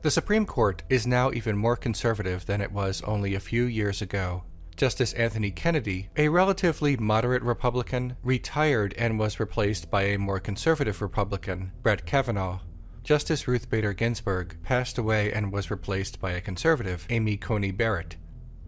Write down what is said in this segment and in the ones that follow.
The Supreme Court is now even more conservative than it was only a few years ago. Justice Anthony Kennedy, a relatively moderate Republican, retired and was replaced by a more conservative Republican, Brett Kavanaugh. Justice Ruth Bader Ginsburg passed away and was replaced by a conservative, Amy Coney Barrett.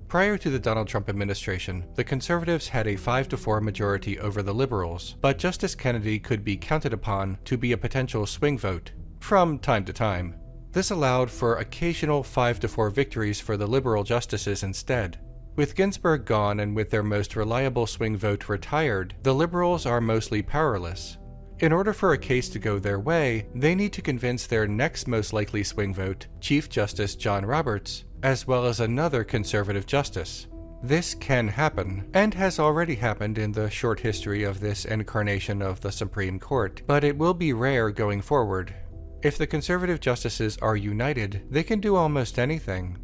Prior to the Donald Trump administration, the conservatives had a 5-4 majority over the liberals, but Justice Kennedy could be counted upon to be a potential swing vote, from time to time. This allowed for occasional 5-4 victories for the liberal justices instead. With Ginsburg gone and with their most reliable swing vote retired, the liberals are mostly powerless. In order for a case to go their way, they need to convince their next most likely swing vote, Chief Justice John Roberts, as well as another conservative justice. This can happen, and has already happened in the short history of this incarnation of the Supreme Court, but it will be rare going forward. If the conservative justices are united, they can do almost anything.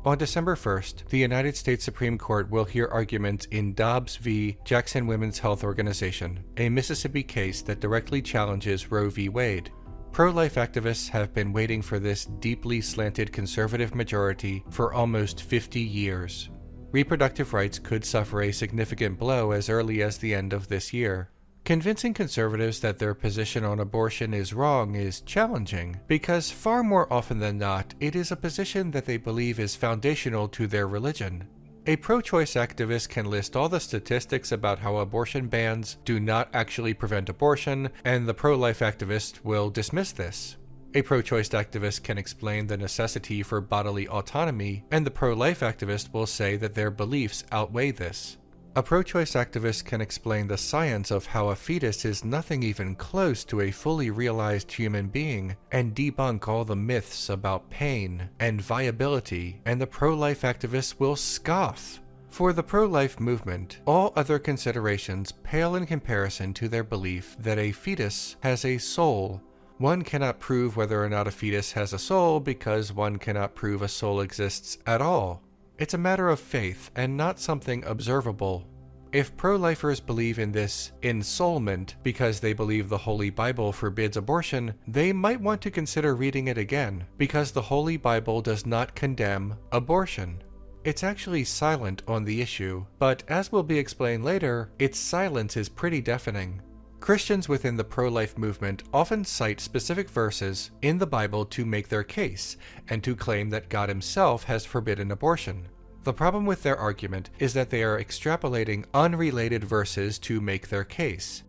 On December 1st, the United States Supreme Court will hear arguments in Dobbs v. Jackson Women's Health Organization, a Mississippi case that directly challenges Roe v. Wade. Pro-life activists have been waiting for this deeply slanted conservative majority for almost 50 years. Reproductive rights could suffer a significant blow as early as the end of this year. Convincing conservatives that their position on abortion is wrong is challenging, because far more often than not, it is a position that they believe is foundational to their religion. A pro-choice activist can list all the statistics about how abortion bans do not actually prevent abortion, and the pro-life activist will dismiss this. A pro-choice activist can explain the necessity for bodily autonomy, and the pro-life activist will say that their beliefs outweigh this. A pro-choice activist can explain the science of how a fetus is nothing even close to a fully realized human being, and debunk all the myths about pain and viability, and the pro-life activist will scoff. For the pro-life movement, all other considerations pale in comparison to their belief that a fetus has a soul. One cannot prove whether or not a fetus has a soul because one cannot prove a soul exists at all. It's a matter of faith and not something observable. If pro-lifers believe in this ensoulment because they believe the Holy Bible forbids abortion, they might want to consider reading it again, because the Holy Bible does not condemn abortion. It's actually silent on the issue, but as will be explained later, its silence is pretty deafening. Christians within the pro-life movement often cite specific verses in the Bible to make their case, and to claim that God himself has forbidden abortion. The problem with their argument is that they are extrapolating unrelated verses to make their case.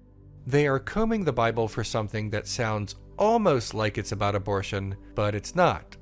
They are combing the Bible for something that sounds almost like it's about abortion, but it's not.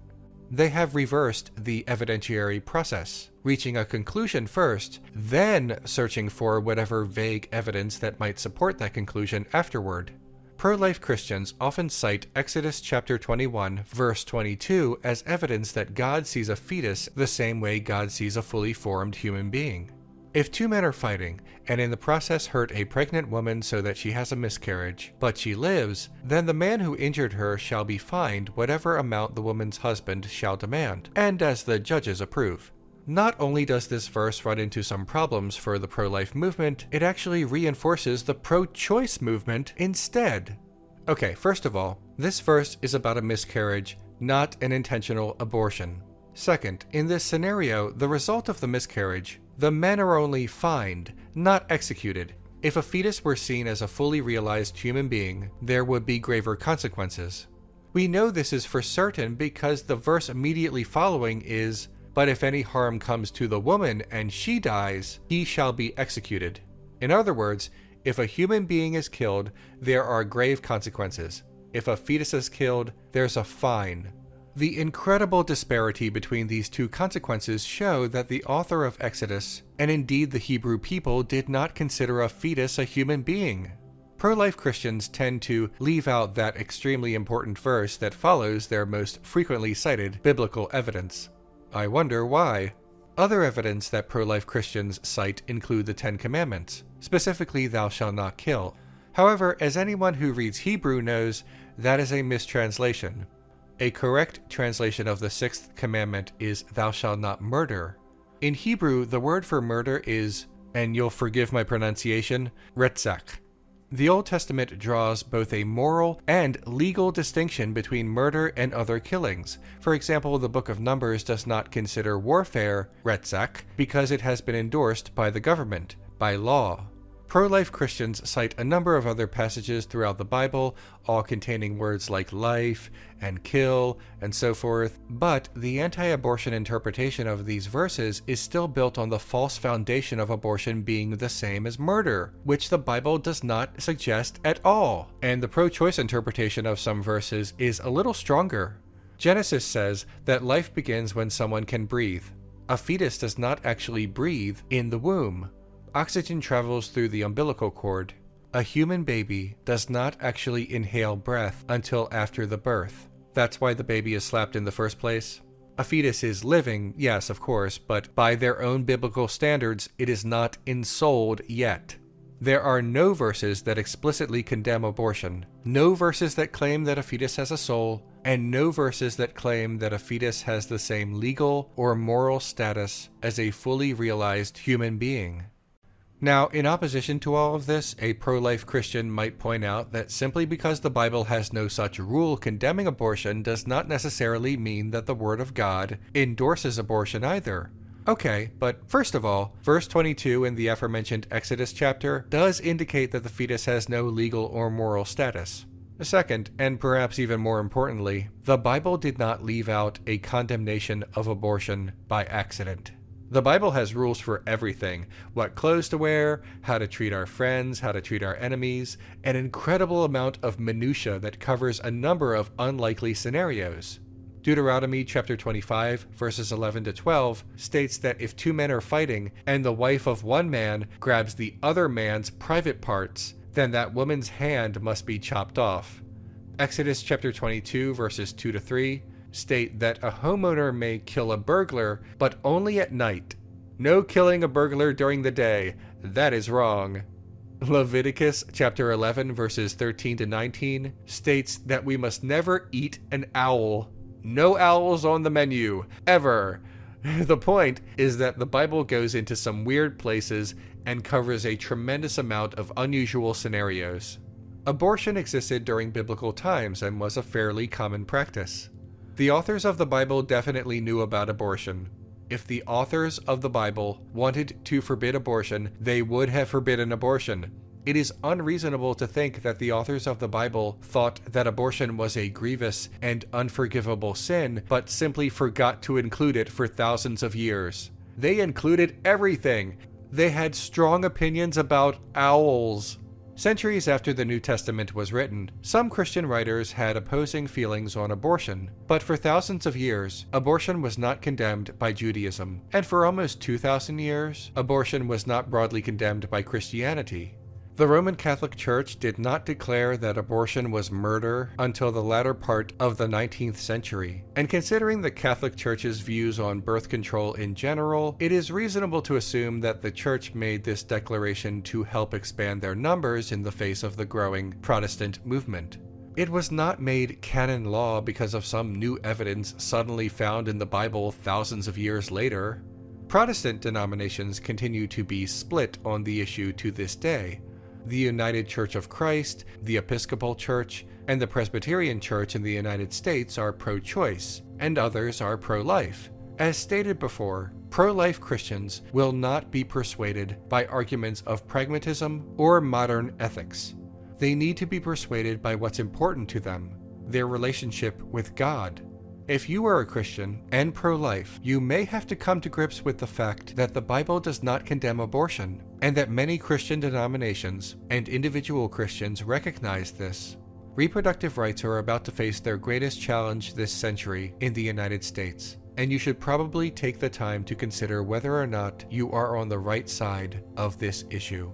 They have reversed the evidentiary process, reaching a conclusion first, then searching for whatever vague evidence that might support that conclusion afterward. Pro-life Christians often cite Exodus chapter 21, verse 22 as evidence that God sees a fetus the same way God sees a fully formed human being. If two men are fighting, and in the process hurt a pregnant woman so that she has a miscarriage, but she lives, then the man who injured her shall be fined whatever amount the woman's husband shall demand, and as the judges approve. Not only does this verse run into some problems for the pro-life movement, it actually reinforces the pro-choice movement instead. Okay, first of all, this verse is about a miscarriage, not an intentional abortion. Second, in this scenario, the result of the miscarriage, the men are only fined, not executed. If a fetus were seen as a fully realized human being, there would be graver consequences. We know this is for certain because the verse immediately following is, "But if any harm comes to the woman and she dies, he shall be executed." In other words, if a human being is killed, there are grave consequences. If a fetus is killed, there's a fine. The incredible disparity between these two consequences show that the author of Exodus, and indeed the Hebrew people, did not consider a fetus a human being. Pro-life Christians tend to leave out that extremely important verse that follows their most frequently cited biblical evidence. I wonder why. Other evidence that pro-life Christians cite include the Ten Commandments, specifically "Thou shalt not kill." However, as anyone who reads Hebrew knows, that is a mistranslation. A correct translation of the sixth commandment is "Thou shalt not murder." In Hebrew, the word for murder is, and you'll forgive my pronunciation, retzach. The Old Testament draws both a moral and legal distinction between murder and other killings. For example, the Book of Numbers does not consider warfare retzach because it has been endorsed by the government, by law. Pro-life Christians cite a number of other passages throughout the Bible, all containing words like life and kill and so forth, but the anti-abortion interpretation of these verses is still built on the false foundation of abortion being the same as murder, which the Bible does not suggest at all. And the pro-choice interpretation of some verses is a little stronger. Genesis says that life begins when someone can breathe. A fetus does not actually breathe in the womb. Oxygen travels through the umbilical cord. A human baby does not actually inhale breath until after the birth. That's why the baby is slapped in the first place. A fetus is living, yes, of course, but by their own biblical standards, it is not ensouled yet. There are no verses that explicitly condemn abortion, no verses that claim that a fetus has a soul, and no verses that claim that a fetus has the same legal or moral status as a fully realized human being. Now, in opposition to all of this, a pro-life Christian might point out that simply because the Bible has no such rule condemning abortion does not necessarily mean that the Word of God endorses abortion either. Okay, but first of all, verse 22 in the aforementioned Exodus chapter does indicate that the fetus has no legal or moral status. Second, and perhaps even more importantly, the Bible did not leave out a condemnation of abortion by accident. The Bible has rules for everything: what clothes to wear, how to treat our friends, how to treat our enemies, an incredible amount of minutia that covers a number of unlikely scenarios. Deuteronomy chapter 25, verses 11 to 12 states that if two men are fighting and the wife of one man grabs the other man's private parts, then that woman's hand must be chopped off. Exodus chapter 22, verses 2 to 3 state that a homeowner may kill a burglar, but only at night. No killing a burglar during the day. That is wrong. Leviticus chapter 11, verses 13 to 19 states that we must never eat an owl. No owls on the menu, ever. The point is that the Bible goes into some weird places and covers a tremendous amount of unusual scenarios. Abortion existed during biblical times and was a fairly common practice. The authors of the Bible definitely knew about abortion. If the authors of the Bible wanted to forbid abortion, they would have forbidden abortion. It is unreasonable to think that the authors of the Bible thought that abortion was a grievous and unforgivable sin, but simply forgot to include it for thousands of years. They included everything. They had strong opinions about owls. Centuries after the New Testament was written, some Christian writers had opposing feelings on abortion, but for thousands of years, abortion was not condemned by Judaism, and for almost 2,000 years, abortion was not broadly condemned by Christianity. The Roman Catholic Church did not declare that abortion was murder until the latter part of the 19th century, and considering the Catholic Church's views on birth control in general, it is reasonable to assume that the Church made this declaration to help expand their numbers in the face of the growing Protestant movement. It was not made canon law because of some new evidence suddenly found in the Bible thousands of years later. Protestant denominations continue to be split on the issue to this day. The United Church of Christ, the Episcopal Church, and the Presbyterian Church in the United States are pro-choice, and others are pro-life. As stated before, pro-life Christians will not be persuaded by arguments of pragmatism or modern ethics. They need to be persuaded by what's important to them, their relationship with God. If you are a Christian and pro-life, you may have to come to grips with the fact that the Bible does not condemn abortion, and that many Christian denominations and individual Christians recognize this. Reproductive rights are about to face their greatest challenge this century in the United States, and you should probably take the time to consider whether or not you are on the right side of this issue.